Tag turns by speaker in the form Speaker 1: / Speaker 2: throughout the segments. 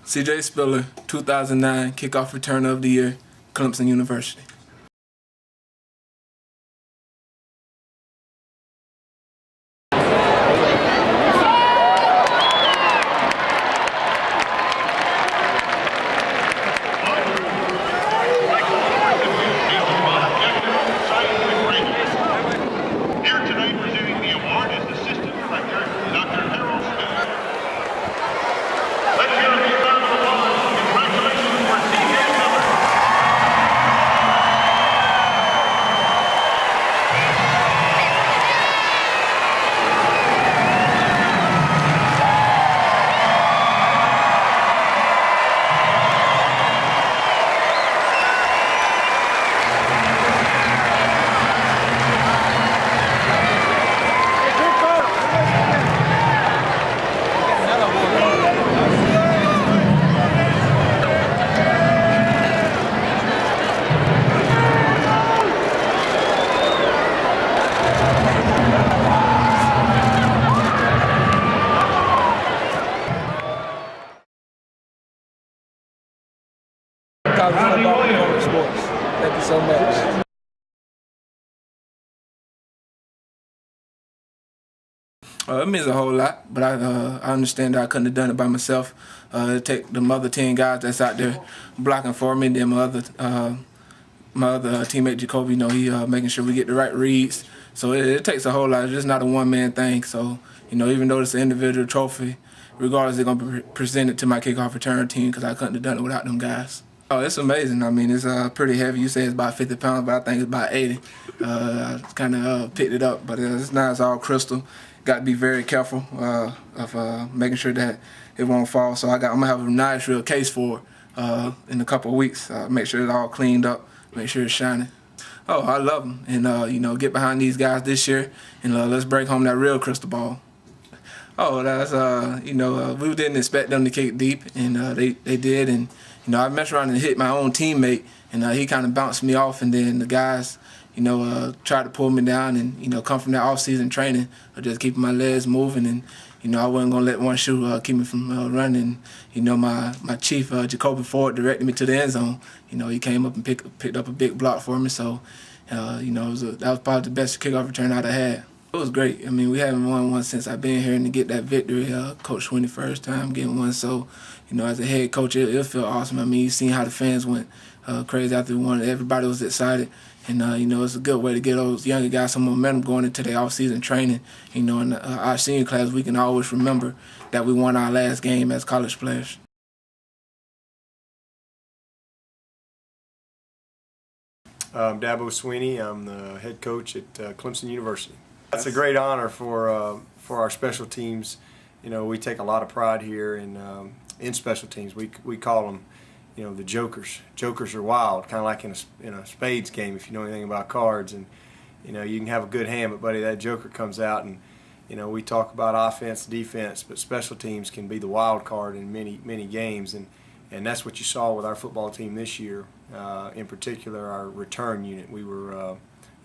Speaker 1: CJ Spiller, 2009 Kickoff Returner of the Year, Clemson University. College football and sports. Thank you so much. It means a whole lot, but I understand that I couldn't have done it by myself. It take the other 10 guys that's out there blocking for me, and then my other teammate Jacoby, he making sure we get the right reads. So it takes a whole lot. It's just not a one-man thing. So even though it's an individual trophy, regardless, they're gonna be presented to my kickoff return team because I couldn't have done it without them guys. Oh, it's amazing. I mean, it's pretty heavy. You say it's about 50 pounds, but I think it's about 80. I kind of picked it up, but it's nice. It's all crystal. Got to be very careful of making sure that it won't fall. So I'm gonna have a nice real case for it in a couple of weeks. Make sure it's all cleaned up. Make sure it's shining. Oh, I love them, and get behind these guys this year, and let's bring home that real crystal ball. Oh, that's we didn't expect them to kick deep, and they did, and I messed around and hit my own teammate, and he kind of bounced me off, and then the guys, tried to pull me down, and come from that off-season training of just keeping my legs moving, and I wasn't gonna let one shoe keep me from running. My chief Jacoby Ford directed me to the end zone. He came up and picked up a big block for me, so that was probably the best kickoff return I'd have had. It was great. I mean, we haven't won one since I've been here, and to get that victory, Coach Swinney first time getting one. So, as a head coach, it'll feel awesome. I mean, you've seen how the fans went crazy after we won. Everybody was excited, and it's a good way to get those younger guys some momentum going into their off-season training. In our senior class, we can always remember that we won our last game as college players.
Speaker 2: I'm Dabo Swinney. I'm the head coach at Clemson University. That's a great honor for our special teams. We take a lot of pride here in special teams. We call them, the jokers. Jokers are wild, kind of like in a spades game if you know anything about cards. And you can have a good hand, but buddy, that joker comes out, and we talk about offense, defense, but special teams can be the wild card in many games, and that's what you saw with our football team this year. In particular, our return unit. We were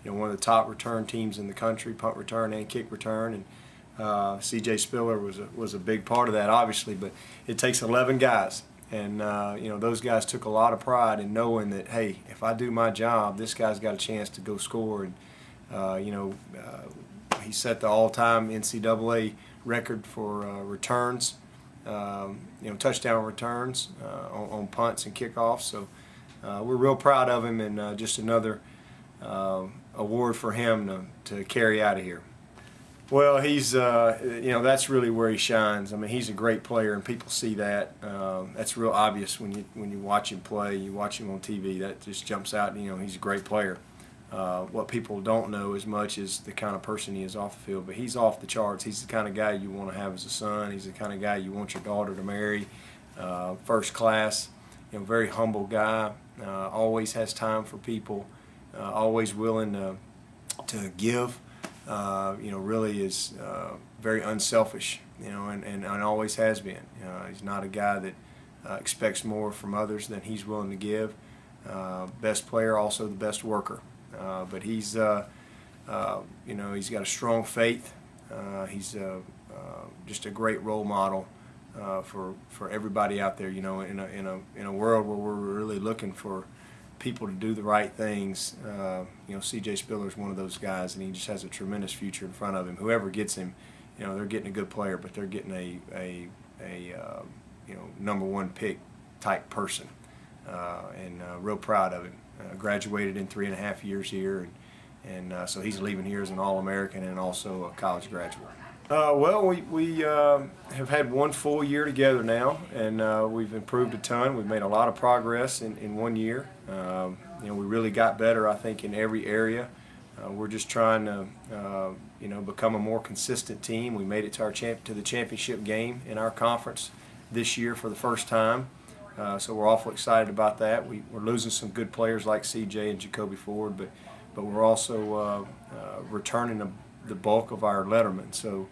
Speaker 2: one of the top return teams in the country, punt return and kick return, and CJ Spiller was a big part of that, obviously. But it takes 11 guys, and those guys took a lot of pride in knowing that, hey, if I do my job, this guy's got a chance to go score. And he set the all-time NCAA record for returns, touchdown returns on punts and kickoffs. So we're real proud of him, and just another award for him to carry out of here. Well, he's that's really where he shines. I mean, he's a great player, and people see that. That's real obvious when you watch him play. You watch him on TV. That just jumps out. He's a great player. What people don't know as much is the kind of person he is off the field. But he's off the charts. He's the kind of guy you want to have as a son. He's the kind of guy you want your daughter to marry. First class. Very humble guy. Always has time for people. Always willing to give. Really is very unselfish, and always has been. He's not a guy that expects more from others than he's willing to give. Best player, also the best worker. But he's got a strong faith. He's just a great role model for everybody out there. You know, in a world where we're really looking for people to do the right things, you know, C.J. Spiller is one of those guys, and he just has a tremendous future in front of him. Whoever gets him, you know, they're getting a good player, but they're getting a you know, #1 pick type person, and real proud of him. Graduated in 3.5 years here, and so he's leaving here as an All-American and also a college graduate. Well, we have had one full year together now, and we've improved a ton. We've made a lot of progress in 1 year. You know, we really got better, I think, in every area. We're just trying to, you know, become a more consistent team. We made it to the championship game in our conference this year for the first time, so we're awful excited about that. We're losing some good players like C.J. and Jacoby Ford, but we're also returning the bulk of our lettermen. So,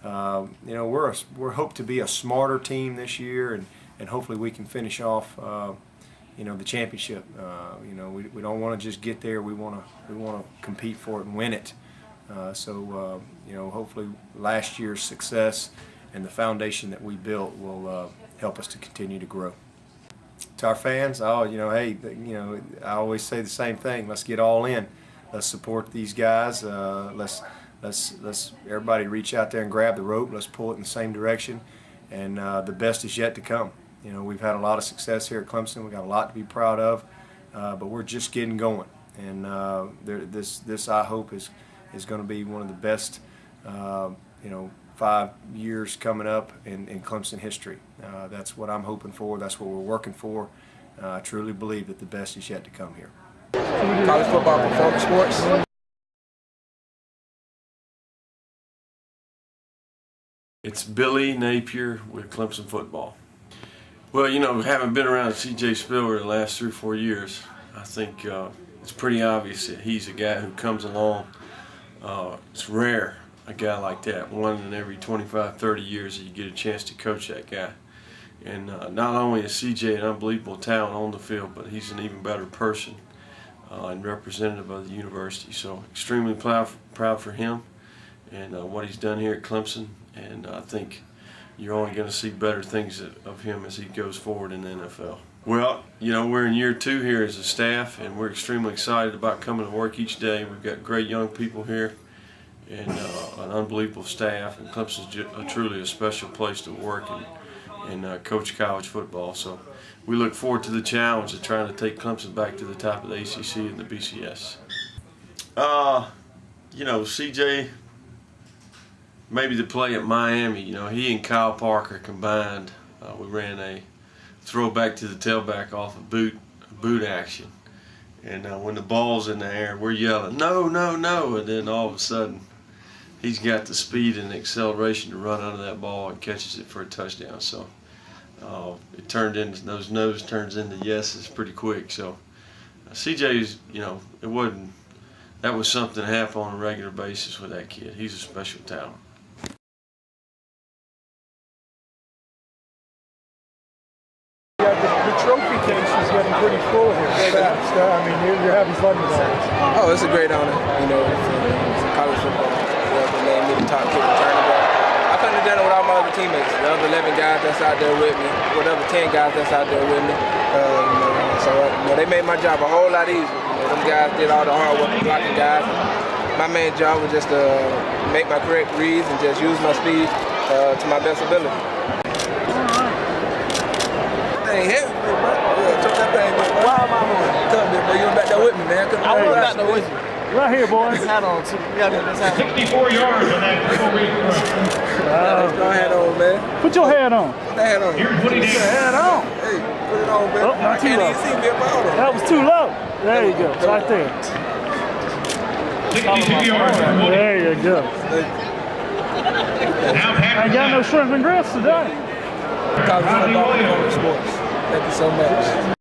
Speaker 2: you know, we're hope to be a smarter team this year, and hopefully we can finish off, you know, the championship. You know, we don't want to just get there. We want to compete for it and win it. So, you know, hopefully last year's success and the foundation that we built will help us to continue to grow. To our fans, oh, you know, hey, you know, I always say the same thing. Let's get all in. Let's support these guys. Let's everybody reach out there and grab the rope. Let's pull it in the same direction, and the best is yet to come. You know, we've had a lot of success here at Clemson. We've got a lot to be proud of, but we're just getting going. And this I hope is going to be one of the best, you know, 5 years coming up in Clemson history. That's what I'm hoping for. That's what we're working for. I truly believe that the best is yet to come here.
Speaker 1: College football, performance sports.
Speaker 3: It's Billy Napier with Clemson football. Well, you know, having been around C.J. Spiller the last 3 or 4 years, I think it's pretty obvious that he's a guy who comes along. It's rare, a guy like that. 1 in every 25, 30 years that you get a chance to coach that guy. And not only is C.J. an unbelievable talent on the field, but he's an even better person and representative of the university. So extremely proud for him and what he's done here at Clemson. And I think you're only going to see better things of him as he goes forward in the NFL. Well, you know, we're in year 2 here as a staff, and we're extremely excited about coming to work each day. We've got great young people here and an unbelievable staff, and Clemson's truly a special place to work and coach college football. So we look forward to the challenge of trying to take Clemson back to the top of the ACC and the BCS. You know, C.J., maybe the play at Miami, you know, he and Kyle Parker combined, we ran a throwback to the tailback off a boot action. And when the ball's in the air, we're yelling, no, no, no, and then all of a sudden, he's got the speed and acceleration to run under that ball and catches it for a touchdown. So it turned into, those no's turns into yeses pretty quick. So CJ's, you know, that was something that happened on a regular basis with that kid. He's a special talent.
Speaker 4: The trophy case is getting pretty full here fast. I mean, you're having fun with that.
Speaker 1: Oh, it's a great honor, you know, for college football. They named me the top kick returner, but I couldn't have done it without my other teammates. The other 11 guys that's out there with me, whatever 10 guys that's out there with me. So you know, they made my job a whole lot easier. You know, them guys did all the hard work, blocking guys. My main job was just to make my correct reads and just use my speed to my best ability. Ain't heavy, bro. Yeah, took that thing, bro. Why am I moving? Come here, bro. You went back there with me, man. I went back there with you.
Speaker 4: Right here, boys.
Speaker 5: Hat on, too. You got this hat on.
Speaker 6: 64 yards on that triple read throw.
Speaker 1: Put your hat on, man.
Speaker 4: Put your hat on.
Speaker 1: Put that hat on.
Speaker 6: Here's what he
Speaker 4: Put
Speaker 6: did.
Speaker 4: your hat on.
Speaker 1: Hey, put it on, man.
Speaker 4: Oh, not
Speaker 1: I
Speaker 4: too
Speaker 1: can't
Speaker 4: low.
Speaker 1: even see me up my auto.
Speaker 4: That was too low. There you go. It's right there.
Speaker 6: 62 yards for Woody.
Speaker 4: There you go.
Speaker 6: Now
Speaker 4: I ain't got no shrimp and grits today.
Speaker 1: College football, performance sports. Thank you so much.